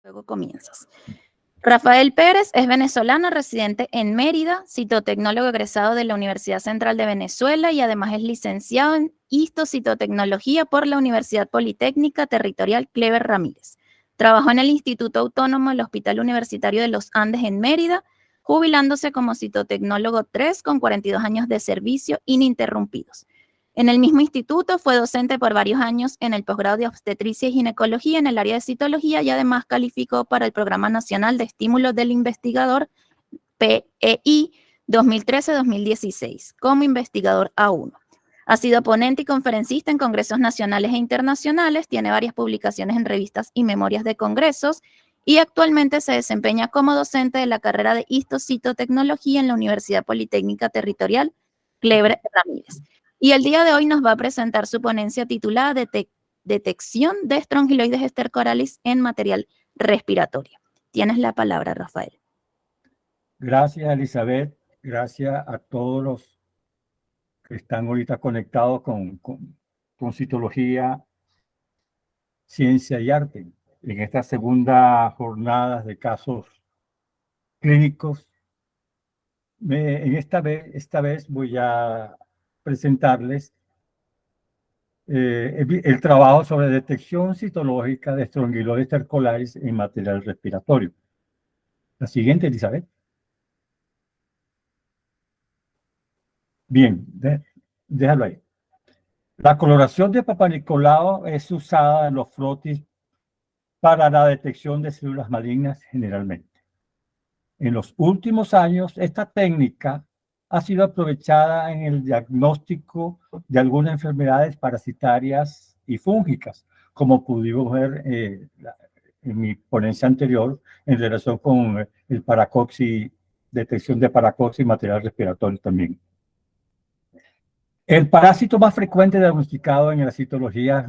Luego comienzas. Rafael Pérez es venezolano residente en Mérida, citotecnólogo egresado de la Universidad Central de Venezuela y además es licenciado en histocitotecnología por la Universidad Politécnica Territorial Clever Ramírez. Trabajó en el Instituto Autónomo del Hospital Universitario de los Andes en Mérida, jubilándose como citotecnólogo 3 con 42 años de servicio ininterrumpidos. En el mismo instituto fue docente por varios años en el posgrado de obstetricia y ginecología en el área de citología y además calificó para el Programa Nacional de Estímulo del Investigador PEI 2013-2016 como investigador A1. Ha sido ponente y conferencista en congresos nacionales e internacionales, tiene varias publicaciones en revistas y memorias de congresos y actualmente se desempeña como docente de la carrera de histocitotecnología en la Universidad Politécnica Territorial Clever Ramírez. Y el día de hoy nos va a presentar su ponencia titulada Detección de estrongiloides estercoralis en material respiratorio. Tienes la palabra, Rafael. Gracias, Elizabeth. Gracias a todos los que están ahorita conectados con citología, ciencia y arte. En esta segunda jornada de casos clínicos, esta vez voy a presentarles el trabajo sobre detección citológica de estrongiloides estercoralis en material respiratorio. La siguiente, Elizabeth. Bien, déjalo ahí. La coloración de Papa Nicolau es usada en los frotis para la detección de células malignas generalmente. En los últimos años, esta técnica ha sido aprovechada en el diagnóstico de algunas enfermedades parasitarias y fúngicas, como pudimos ver en mi ponencia anterior en relación con el paracoxi, detección de paracoxi y material respiratorio también. El parásito más frecuente diagnosticado en las citologías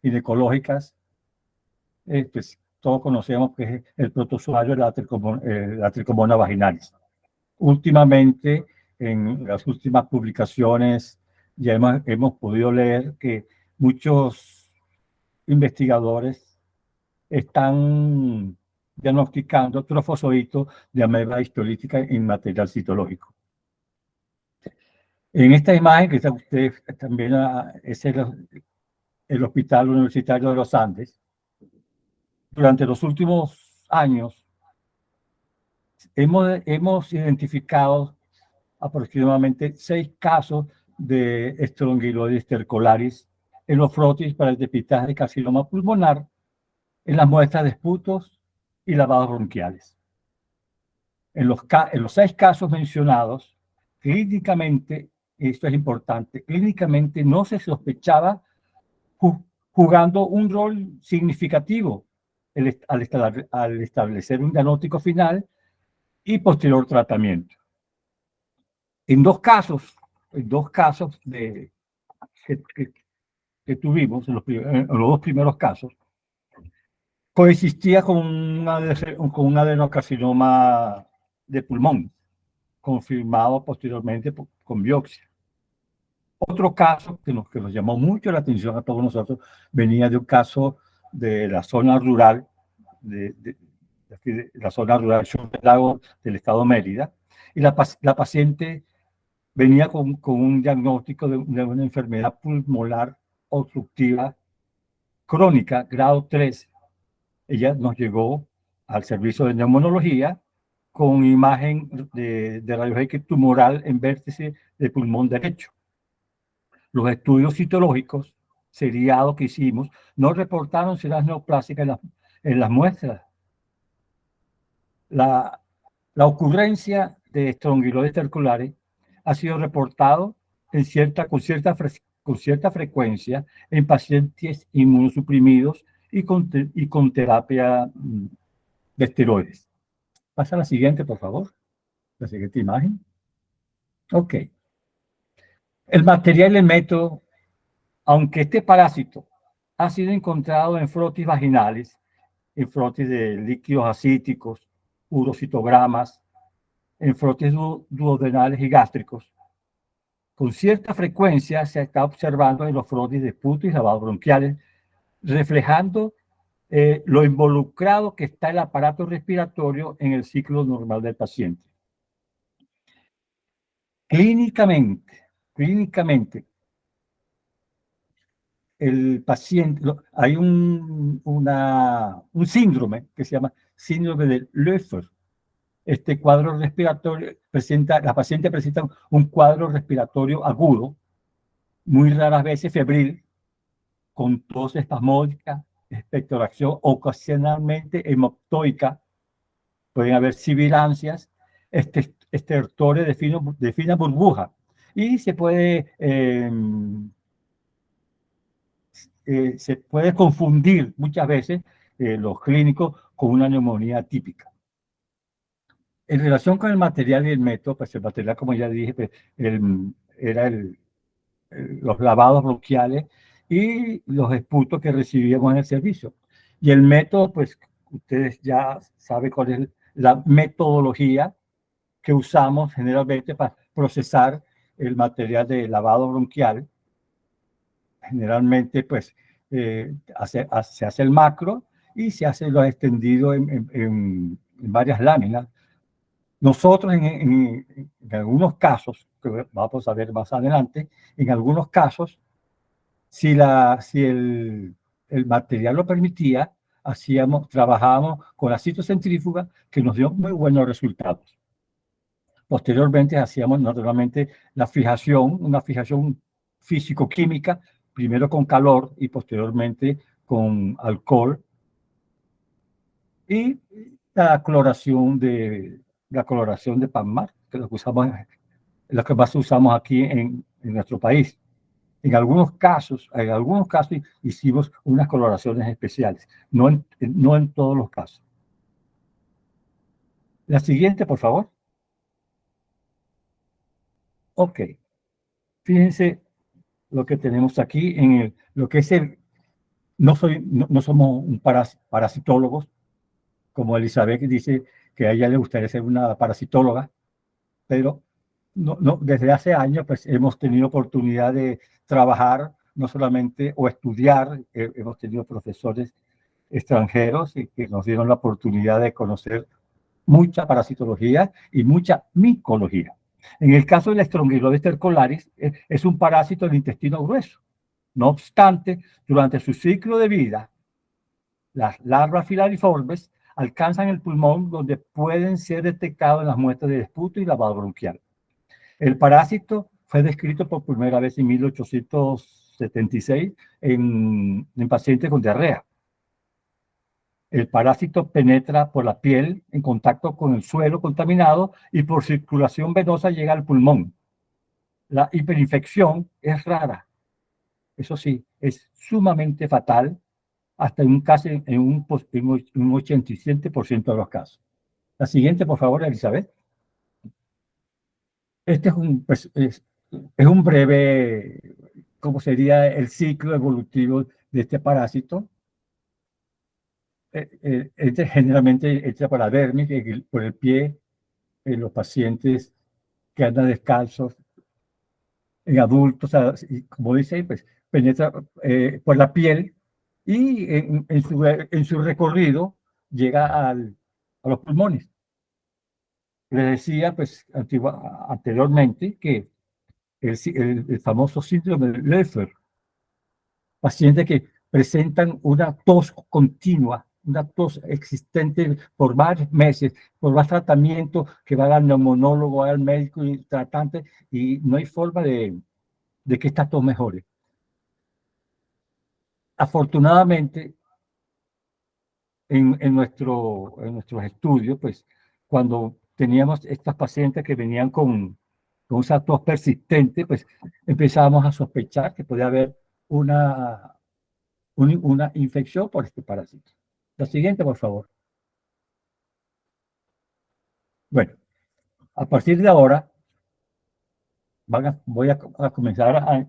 ginecológicas, pues todos conocemos que es el protozoario de la Trichomona vaginalis. Últimamente, en las últimas publicaciones, ya hemos podido leer que muchos investigadores están diagnosticando trofozoitos de ameba histolítica en material citológico. En esta imagen que está usted también es el Hospital Universitario de los Andes. Durante los últimos años hemos identificado aproximadamente 6 casos de estrongiloides estercoralis en los frotis para el depistaje de carcinoma pulmonar en las muestras de esputos y lavados bronquiales. En los 6 casos mencionados, clínicamente, esto es importante, clínicamente no se sospechaba jugando un rol significativo al establecer un diagnóstico final y posterior tratamiento. En dos casos que tuvimos, en los 2 primeros casos, coexistía con un adenocarcinoma de pulmón, confirmado posteriormente con biopsia. Otro caso que nos llamó mucho la atención a todos nosotros venía de un caso de la zona rural, de la zona rural del lago del estado de Mérida, y la paciente venía con un diagnóstico de una enfermedad pulmonar obstructiva crónica, grado 3. Ella nos llegó al servicio de neumonología con imagen de rayos X tumoral en vértice de pulmón derecho. Los estudios citológicos seriados que hicimos no reportaron células neoplásicas en las muestras. La ocurrencia de estrongiloides estercoralis ha sido reportado con cierta frecuencia en pacientes inmunosuprimidos y con terapia de esteroides. Pasa a la siguiente, por favor. La siguiente imagen. Ok. El material y el método, aunque este parásito ha sido encontrado en frotis vaginales, en frotis de líquidos acíticos, urocitogramas, en frotis duodenales y gástricos, con cierta frecuencia se está observando en los frotis de esputo y lavados bronquiales, reflejando lo involucrado que está el aparato respiratorio en el ciclo normal del paciente. Clínicamente, el paciente, hay un síndrome que se llama síndrome de Löffel. Este cuadro respiratorio la paciente presenta un cuadro respiratorio agudo, muy raras veces febril, con tos espasmódica, expectoración, ocasionalmente hemoptoica, pueden haber sibilancias, estertores de fina burbuja, y se puede confundir muchas veces los clínicos con una neumonía típica. En relación con el material y el método, pues el material, como ya dije, pues, era los lavados bronquiales y los esputos que recibíamos en el servicio. Y el método, pues ustedes ya saben cuál es la metodología que usamos generalmente para procesar el material de lavado bronquial. Generalmente, pues, se hace el macro y se hace lo extendido en varias láminas. Nosotros, en algunos casos, que vamos a ver más adelante, en algunos casos, si el material lo permitía, trabajábamos con la citocentrífuga, que nos dio muy buenos resultados. Posteriormente hacíamos naturalmente una fijación físico-química, primero con calor y posteriormente con alcohol, y la coloración de Panmar, que es lo que más usamos aquí en nuestro país. En algunos casos hicimos unas coloraciones especiales, no en todos los casos. La siguiente, por favor. Ok. Fíjense lo que tenemos aquí lo que es no somos parasitólogos, como Elizabeth dice que a ella le gustaría ser una parasitóloga, pero desde hace años pues hemos tenido oportunidad de trabajar no solamente o estudiar, hemos tenido profesores extranjeros y que nos dieron la oportunidad de conocer mucha parasitología y mucha micología. En el caso del Strongyloides stercolaris, es un parásito del intestino grueso. No obstante, durante su ciclo de vida, las larvas filariformes alcanzan el pulmón, donde pueden ser detectados en las muestras de esputo y lavado bronquial. El parásito fue descrito por primera vez en 1876 en pacientes con diarrea. El parásito penetra por la piel en contacto con el suelo contaminado y por circulación venosa llega al pulmón. La hiperinfección es rara. Eso sí, es sumamente fatal, hasta en un 87% de los casos. La siguiente, por favor, Elizabeth. Este es un breve, ¿cómo sería el ciclo evolutivo de este parásito? Generalmente entra por la dermis, por el pie, en los pacientes que andan descalzos, en adultos, como dice, pues penetra por la piel y en su recorrido llega a los pulmones. Les decía, pues, anteriormente que el famoso síndrome de Löffel, pacientes que presentan una tos continua, una tos existente por varios meses, por más tratamiento que va al neumonólogo, al médico y tratante, y no hay forma de que esta tos mejore. Afortunadamente, en nuestros estudios, pues, cuando teníamos estas pacientes que venían con esa tos persistente, pues empezábamos a sospechar que podía haber una infección por este parásito. La siguiente, por favor. Bueno, a partir de ahora voy a comenzar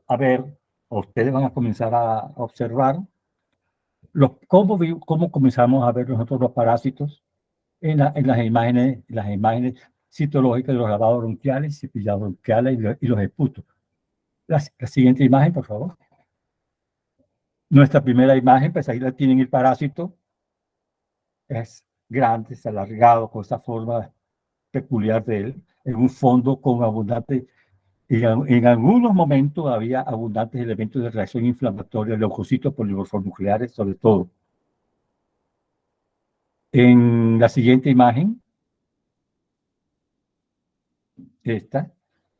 a ver, o ustedes van a comenzar a observar cómo comenzamos a ver nosotros los parásitos en las imágenes citológicas de los lavados bronquiales, cepillados bronquiales y los esputos. La siguiente imagen, por favor. Nuestra primera imagen, pues ahí la tienen el parásito. Es grande, es alargado, con esa forma peculiar de él, en un fondo con abundante, en algunos momentos había abundantes elementos de reacción inflamatoria, leucocitos polimorfonucleares sobre todo. En la siguiente imagen, esta,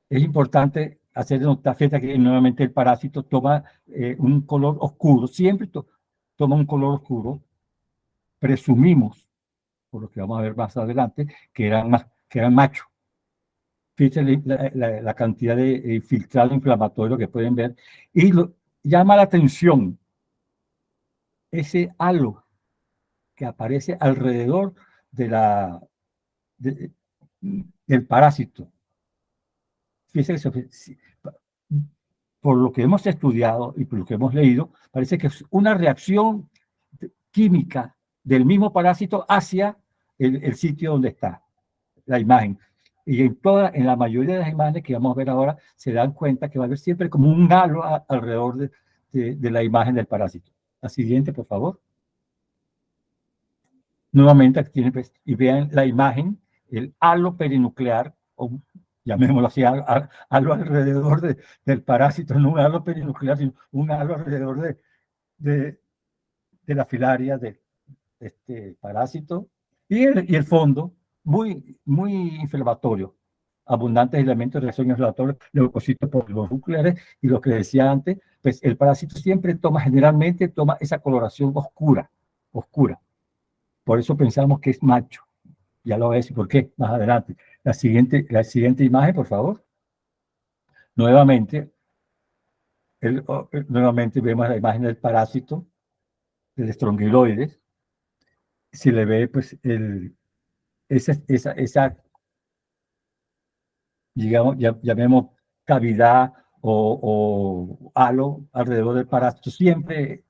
es importante hacer notar que nuevamente el parásito toma un color oscuro, siempre toma un color oscuro. Presumimos, por lo que vamos a ver más adelante, que eran machos. Fíjense la cantidad de filtrado inflamatorio que pueden ver. Y llama la atención ese halo que aparece alrededor del parásito. Fíjense, por lo que hemos estudiado y por lo que hemos leído, parece que es una reacción química del mismo parásito hacia el sitio donde está la imagen. Y en la mayoría de las imágenes que vamos a ver ahora, se dan cuenta que va a haber siempre como un halo alrededor de la imagen del parásito. La siguiente, por favor. Nuevamente, aquí tienen, pues, y vean la imagen, el halo perinuclear, o llamémoslo así, halo alrededor del parásito, no un halo perinuclear, sino un halo alrededor de la filaria de este parásito. Y el fondo, muy inflamatorio, abundantes elementos de reacción inflamatoria, leucocitos polimorfonucleares, y lo que decía antes, pues el parásito siempre generalmente toma esa coloración oscura. Por eso pensamos que es macho. Ya lo voy a decir por qué más adelante. La siguiente imagen, por favor. Nuevamente, nuevamente vemos la imagen del parásito, del estrongiloides. Se le ve, pues, esa digamos, llamemos cavidad o halo alrededor del parásito. Siempre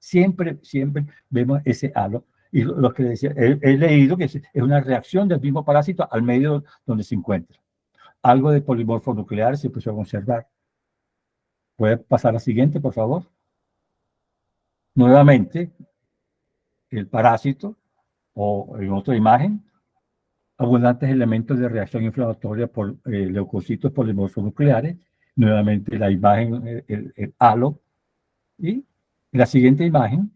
vemos ese halo. Y lo que decía, he leído que es una reacción del mismo parásito al medio donde se encuentra. Algo de polimorfo nuclear se puede observar. ¿Puede pasar a la siguiente, por favor? Nuevamente, el parásito, o en otra imagen, abundantes elementos de reacción inflamatoria por leucocitos polimorfonucleares. Nuevamente la imagen, el halo. Y la siguiente imagen,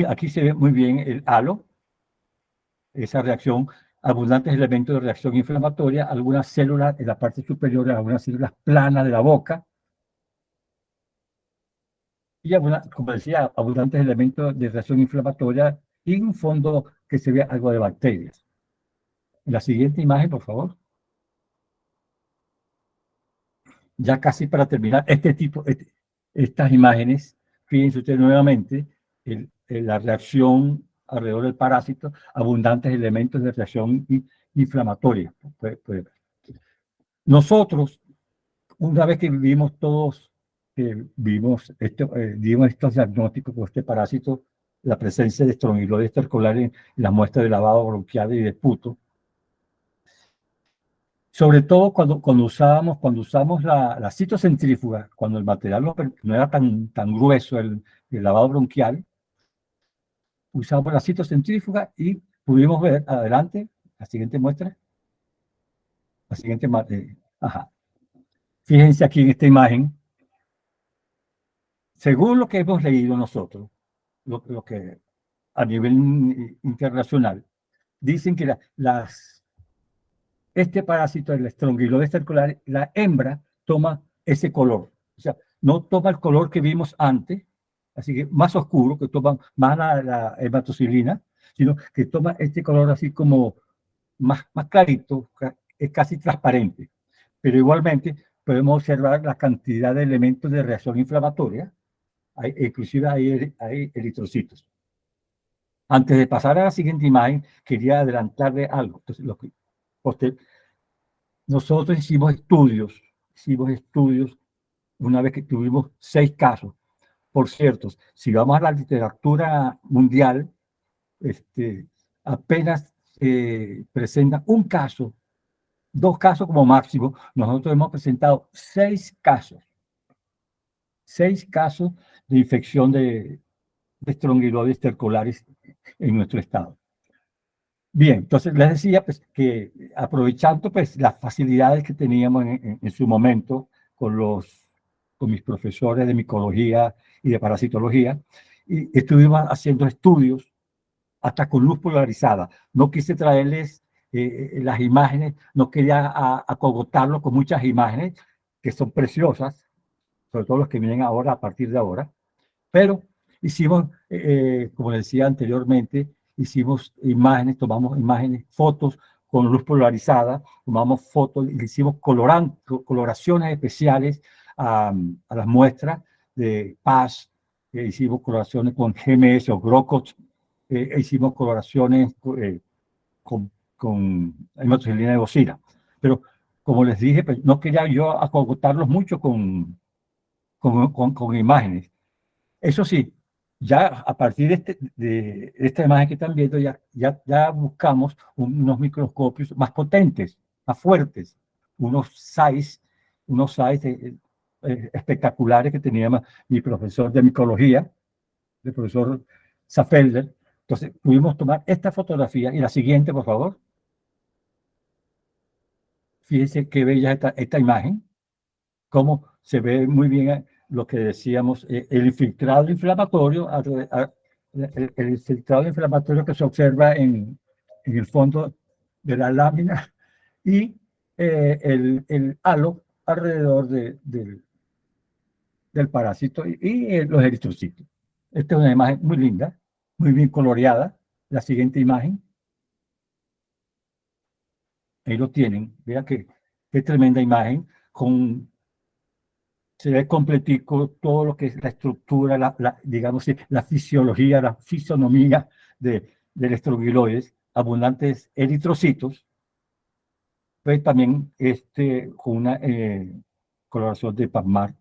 aquí se ve muy bien el halo, esa reacción, abundantes elementos de reacción inflamatoria, algunas células en la parte superior, algunas células planas de la boca, y como decía, abundantes elementos de reacción inflamatoria y un fondo que se ve algo de bacterias. La siguiente imagen, por favor. Ya casi para terminar, estas imágenes, fíjense ustedes nuevamente, la reacción alrededor del parásito, abundantes elementos de reacción inflamatoria. Nosotros, una vez que vimos todos, vimos estos diagnósticos con este parásito, la presencia de estrongiloides estercolares en las muestras de lavado bronquial y de puto, sobre todo cuando usamos la citocentrífuga, cuando el material no era tan grueso, el lavado bronquial, usamos la citocentrífuga y pudimos ver, adelante, la siguiente muestra, la siguiente, ajá. Fíjense aquí en esta imagen, según lo que hemos leído nosotros, lo que a nivel internacional, dicen que este parásito, el estrongiloides estercolaris, la hembra toma ese color. O sea, no toma el color que vimos antes, así que más oscuro, que toma más la hematocilina, sino que toma este color así como más clarito, es casi transparente. Pero igualmente podemos observar la cantidad de elementos de reacción inflamatoria, inclusive hay eritrocitos. Antes de pasar a la siguiente imagen, quería adelantarle algo. Entonces, nosotros hicimos estudios una vez que tuvimos 6 casos. Por cierto, si vamos a la literatura mundial, apenas presenta un caso, 2 casos como máximo. Nosotros hemos presentado 6 casos 6 casos de infección de estrongiloides stercolaris en nuestro estado. Bien, entonces les decía pues, que aprovechando pues, las facilidades que teníamos en su momento con mis profesores de micología y de parasitología, y estuvimos haciendo estudios hasta con luz polarizada. No quise traerles las imágenes, no quería acogotarlo con muchas imágenes que son preciosas, sobre todo los que vienen ahora, a partir de ahora, pero hicimos, como decía anteriormente, hicimos imágenes, tomamos imágenes, fotos con luz polarizada, tomamos fotos y hicimos coloraciones especiales a las muestras de PAS, hicimos coloraciones con GMS o GROCOT, hicimos coloraciones con hematoxilina de bocina. Pero como les dije, pues, no quería yo acogotarlos mucho con imágenes. Eso sí, ya a partir de esta imagen que están viendo, ya buscamos unos microscopios más potentes, más fuertes, unos size espectaculares que tenía mi profesor de micología, el profesor Zafelder. Entonces, pudimos tomar esta fotografía y la siguiente, por favor. Fíjense qué bella esta imagen, cómo se ve muy bien lo que decíamos, el infiltrado inflamatorio, el infiltrado inflamatorio que se observa en el fondo de la lámina y el halo alrededor del parásito y los eritrocitos. Esta es una imagen muy linda, muy bien coloreada. La siguiente imagen. Ahí lo tienen. Vean qué tremenda imagen. Se ve completico todo lo que es la estructura, digamos, la fisiología, la fisonomía del estrongiloides, abundantes eritrocitos, pues también con una coloración de PASMAR.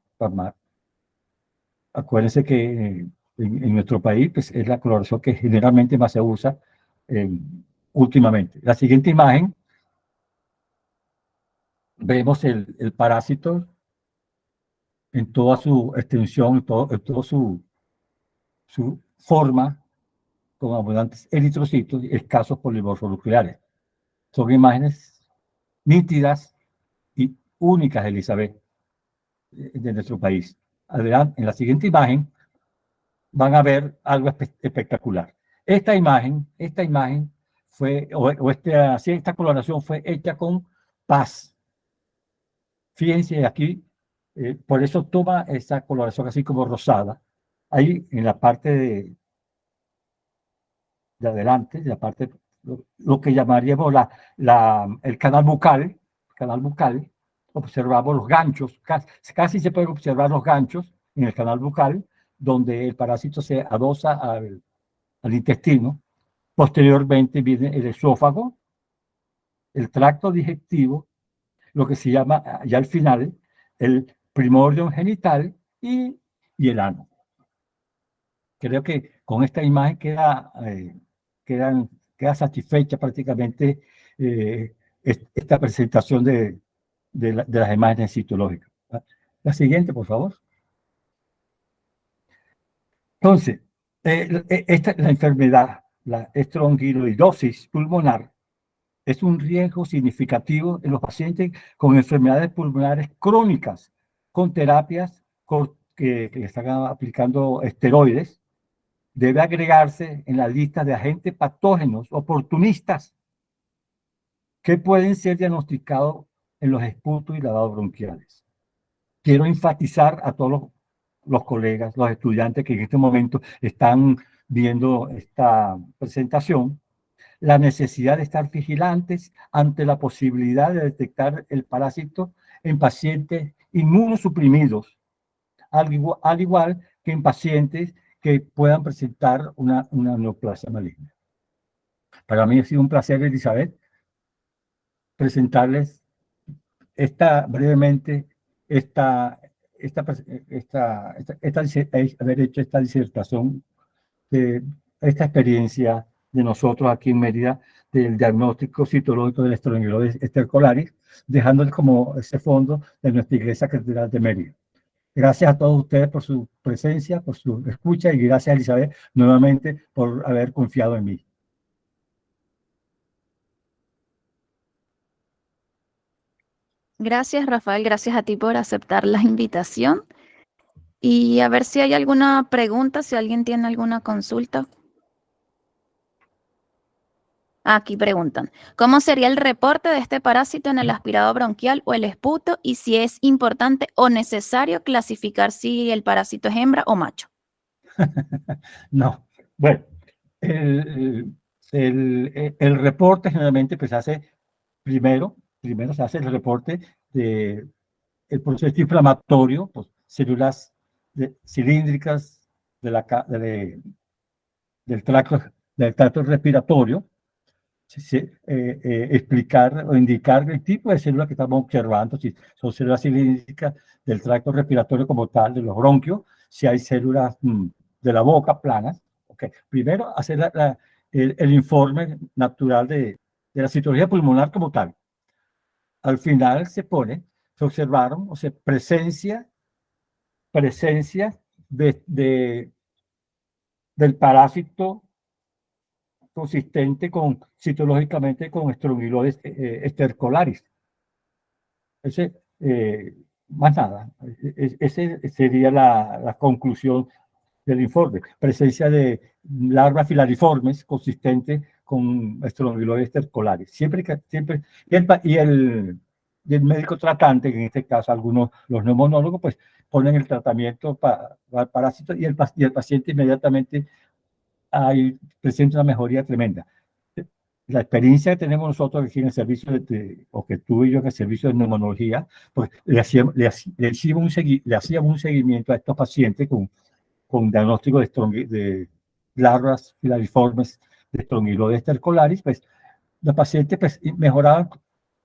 Acuérdense que en nuestro país pues, es la coloración que generalmente más se usa últimamente. La siguiente imagen, vemos el parásito en toda su extensión, en todo su forma, con abundantes eritrocitos y escasos polimorfo-nucleares. Son imágenes nítidas y únicas, Elizabeth, de nuestro país. Adelante, en la siguiente imagen van a ver algo espectacular. Esta imagen fue, esta coloración fue hecha con PAS. Fíjense aquí, por eso toma esa coloración así como rosada. Ahí en la parte de adelante, la parte, lo que llamaríamos el canal bucal, observamos los ganchos, casi se pueden observar los ganchos en el canal bucal, donde el parásito se adosa al intestino. Posteriormente viene el esófago, el tracto digestivo, lo que se llama ya al final el primordium genital y el ano. Creo que con esta imagen queda satisfecha prácticamente esta presentación de las imágenes citológicas. La siguiente, por favor. Entonces, la enfermedad, la estrongiloidosis pulmonar, es un riesgo significativo en los pacientes con enfermedades pulmonares crónicas, con terapias que están aplicando esteroides. Debe agregarse en la lista de agentes patógenos oportunistas que pueden ser diagnosticados en los esputos y lavados bronquiales. Quiero enfatizar a todos los colegas, los estudiantes que en este momento están viendo esta presentación, la necesidad de estar vigilantes ante la posibilidad de detectar el parásito en pacientes inmunosuprimidos, al igual que en pacientes que puedan presentar una neoplasia maligna. Para mí ha sido un placer, Elizabeth, presentarles brevemente haber hecho esta disertación de esta experiencia de nosotros aquí en Mérida del diagnóstico citológico del estrongiloides stercolaris, dejándoles como ese fondo de nuestra iglesia catedral de Mérida. Gracias a todos ustedes por su presencia, por su escucha y gracias, Elizabeth, nuevamente por haber confiado en mí. Gracias, Rafael. Gracias a ti por aceptar la invitación. Y a ver si hay alguna pregunta, si alguien tiene alguna consulta. Aquí preguntan, ¿cómo sería el reporte de este parásito en el aspirado bronquial o el esputo y si es importante o necesario clasificar si el parásito es hembra o macho? No, bueno, el reporte generalmente pues hace primero se hace el reporte de el proceso inflamatorio, pues, células cilíndricas de del tracto respiratorio, explicar o indicar el tipo de célula que estamos observando, si son células cilíndricas del tracto respiratorio como tal, de los bronquios, si hay células de la boca planas. Okay. Primero, hacer el informe natural de la citología pulmonar como tal. Al final se observaron, o sea, presencia del parásito consistente citológicamente con Strongyloides estercolaris. Ese, más nada, esa sería la conclusión del informe. Presencia de larvas filariformes consistente con Strongyloides estercolaris. Siempre, y el médico tratante, que en este caso los neumonólogos, pues ponen el tratamiento para parásitos y el paciente inmediatamente presenta una mejoría tremenda. La experiencia que tenemos nosotros aquí en el servicio, o que tuve yo en el servicio de neumonología, pues le hacíamos un seguimiento a estos pacientes con diagnóstico de larvas filariformes de Strongyloides estercolaris, pues los pacientes pues, mejoraban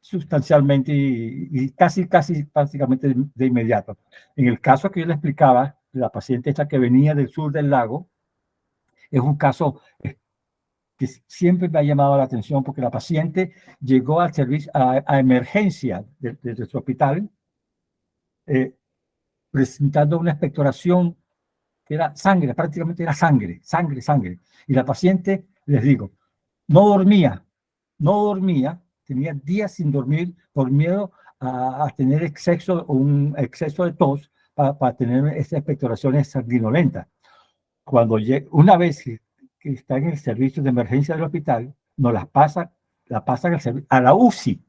sustancialmente y casi prácticamente de inmediato. En el caso que yo le explicaba, la paciente esta que venía del sur del lago, es un caso que siempre me ha llamado la atención porque la paciente llegó al servicio, a emergencia de nuestro hospital, presentando una expectoración que era sangre, prácticamente era sangre. Y la paciente, les digo, no dormía, tenía días sin dormir por miedo a tener un exceso de tos para tener esa expectoración sanguinolenta. Una vez que está en el servicio de emergencia del hospital, la pasan a la UCI,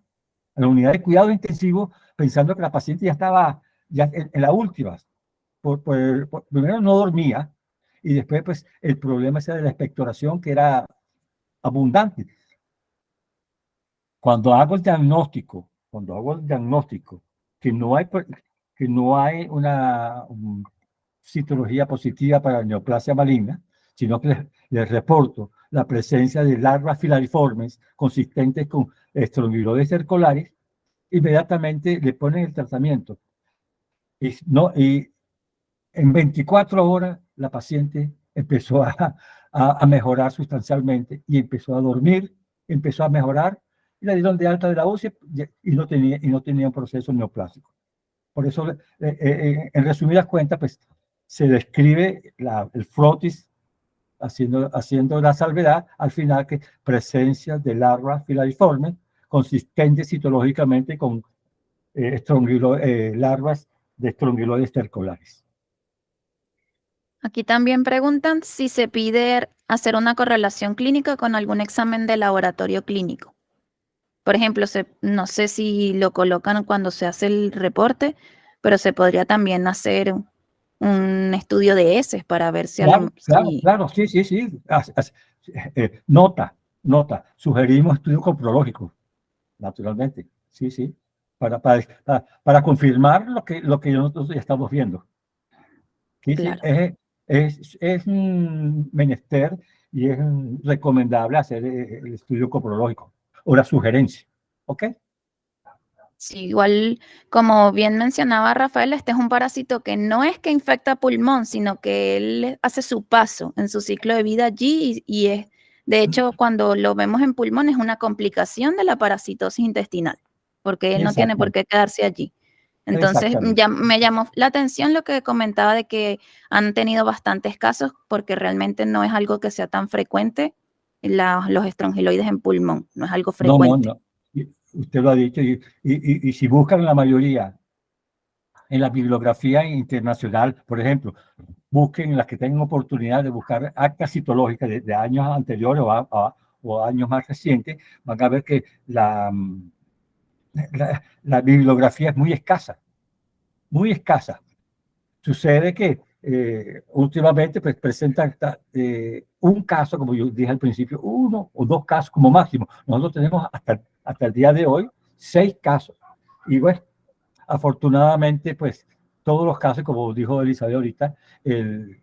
a la unidad de cuidado intensivo, pensando que la paciente ya estaba en la última. Primero no dormía y después pues el problema ese de la expectoración que era abundante. Cuando hago el diagnóstico que no hay una citología positiva para la neoplasia maligna, sino que les reporto la presencia de larvas filariformes consistentes con Strongyloides estercolaris, inmediatamente le ponen el tratamiento. Y en 24 horas la paciente empezó a mejorar sustancialmente y empezó a dormir, empezó a mejorar y la dieron de alta de la UCI y no tenía un proceso neoplásico. Por eso, en resumidas cuentas, pues se describe el frotis haciendo la salvedad al final que presencia de larvas filariformes consistentes citológicamente con larvas de Strongyloides estercolaris. Aquí también preguntan si se pide hacer una correlación clínica con algún examen de laboratorio clínico. Por ejemplo, no sé si lo colocan cuando se hace el reporte, pero se podría también hacer un estudio de heces para ver si... Claro, sí. Nota. Sugerimos estudio coprológico, naturalmente. Sí. Para confirmar lo que nosotros ya estamos viendo. Claro. Es un menester y es recomendable hacer el estudio coprológico o la sugerencia. ¿Ok? Sí, igual, como bien mencionaba Rafael, este es un parásito que no es que infecta pulmón, sino que él hace su paso en su ciclo de vida allí y es, de hecho, cuando lo vemos en pulmón es una complicación de la parasitosis intestinal, porque él no tiene por qué quedarse allí. Entonces, Exactamente. ya me llamó la atención lo que comentaba de que han tenido bastantes casos porque realmente no es algo que sea tan frecuente los estrongiloides en pulmón, no es algo No, no, frecuente. no. Usted lo ha dicho. Y si buscan la mayoría en la bibliografía internacional, por ejemplo, busquen las que tengan oportunidad de buscar actas citológicas de años anteriores o años más recientes, van a ver que la bibliografía es muy escasa, muy escasa. Sucede que últimamente pues, presentan un caso, como yo dije al principio, uno o dos casos como máximo. Nosotros tenemos hasta el día de hoy 6 casos. Y bueno, afortunadamente, pues todos los casos, como dijo Elizabeth ahorita, el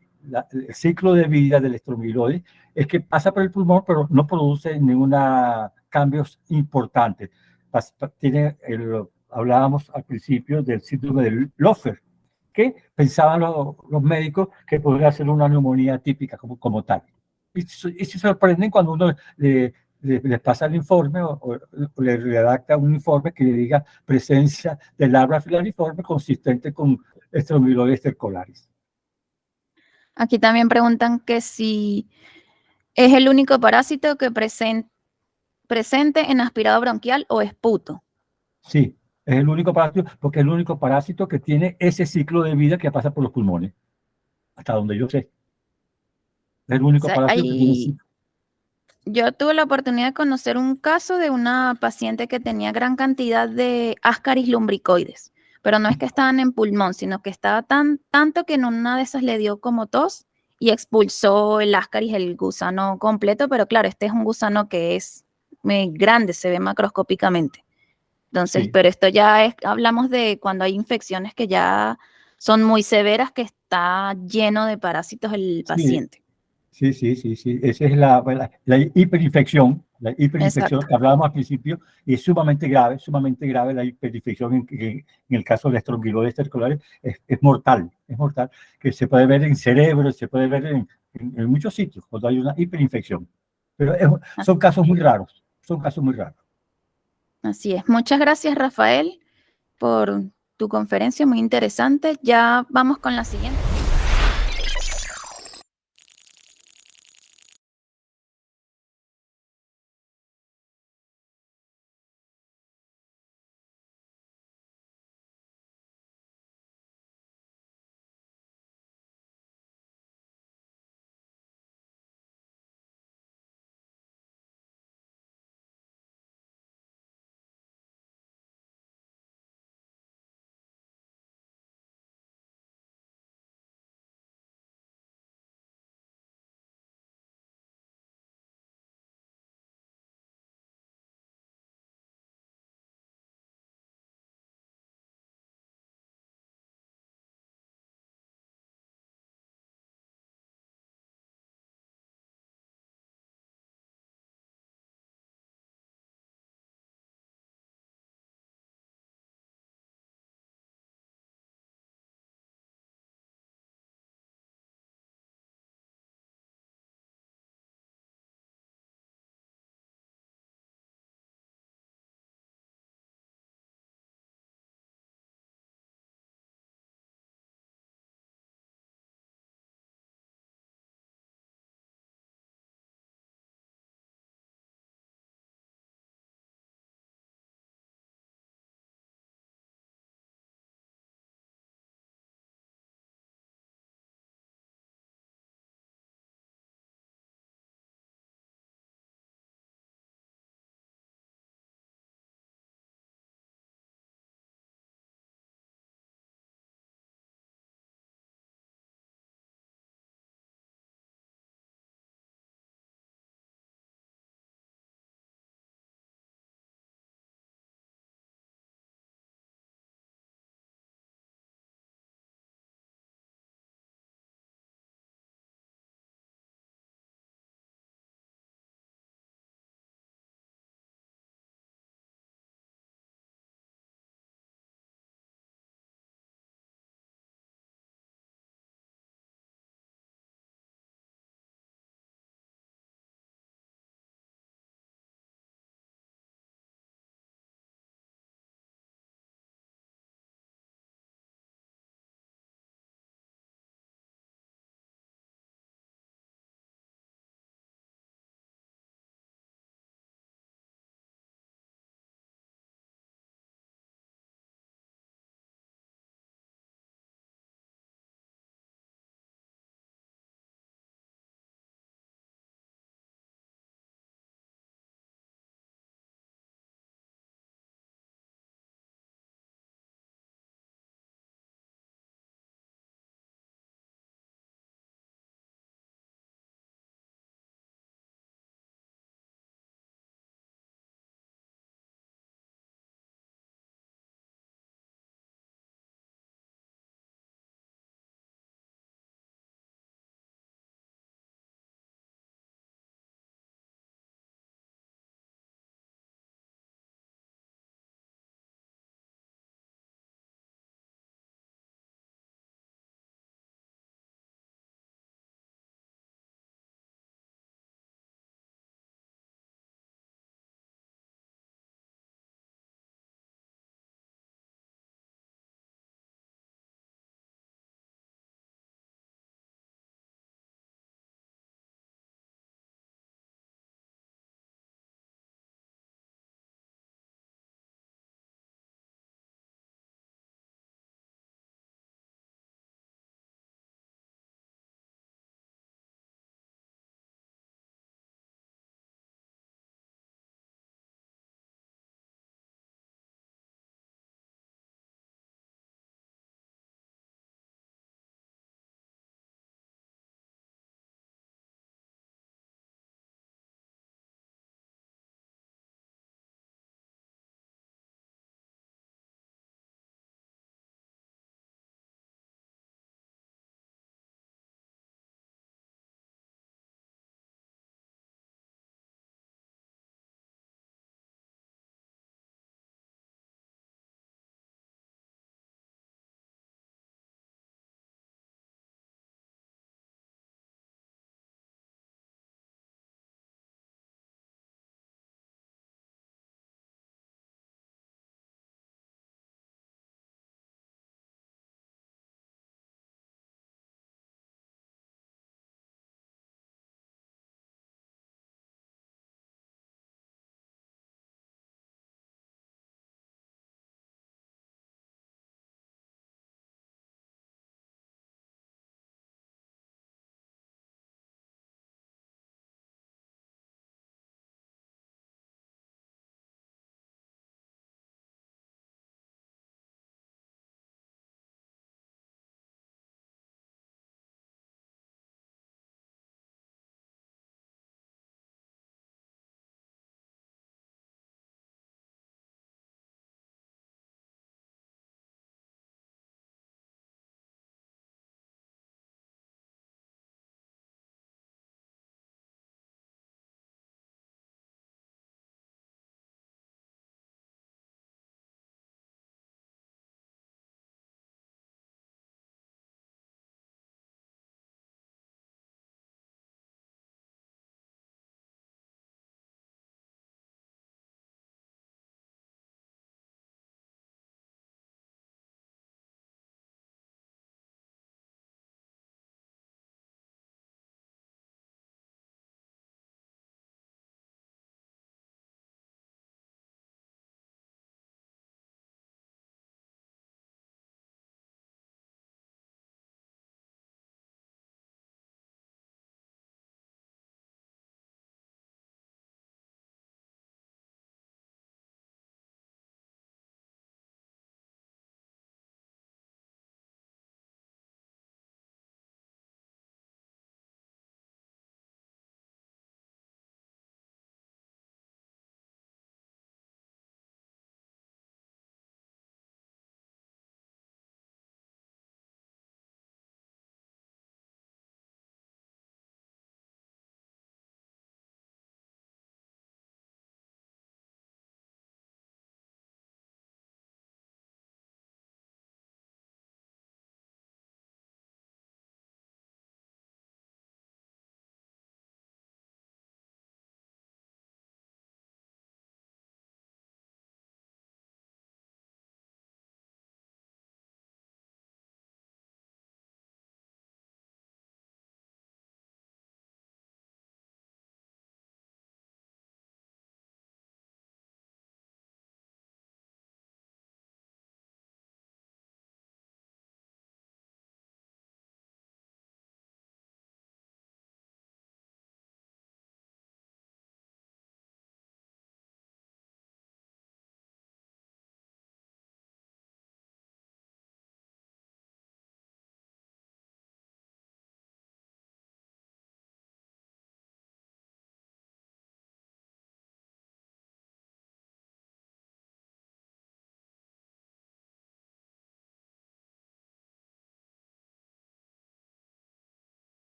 ciclo de vida del estrongiloide es que pasa por el pulmón, pero no produce ninguna cambios importantes. Hablábamos al principio del síndrome de Loeffler, que pensaban los médicos que podría ser una neumonía típica como tal. Y se sorprenden cuando uno les pasa el informe o le redacta un informe que le diga presencia del larva filariforme consistente con estrongiloides stercolaris. Aquí también preguntan que si es el único parásito que presente en aspirado bronquial o esputo. Sí, es el único parásito, porque es el único parásito que tiene ese ciclo de vida que pasa por los pulmones, hasta donde yo sé. Es el O único sea, parásito que tiene ciclo. yo tuve la oportunidad de conocer un caso de una paciente que tenía gran cantidad de Ascaris lumbricoides, pero no es que estaban en pulmón, sino que estaba tanto que en una de esas le dio como tos y expulsó el Ascaris, el gusano completo, pero claro, este es un gusano que es muy grande, se ve macroscópicamente. Entonces, Sí, pero esto ya es, hablamos de cuando hay infecciones que ya son muy severas, que está lleno de parásitos el sí, paciente. sí. Esa es la hiperinfección. La hiperinfección Exacto. que hablábamos al principio y es sumamente grave la hiperinfección en el caso de la estrongiloides stercolaris es mortal, que se puede ver en cerebro, se puede ver en muchos sitios cuando hay una hiperinfección. Pero son casos muy raros, son casos muy raros. Así es. Muchas gracias, Rafael, por tu conferencia, muy interesante. Ya vamos con la siguiente.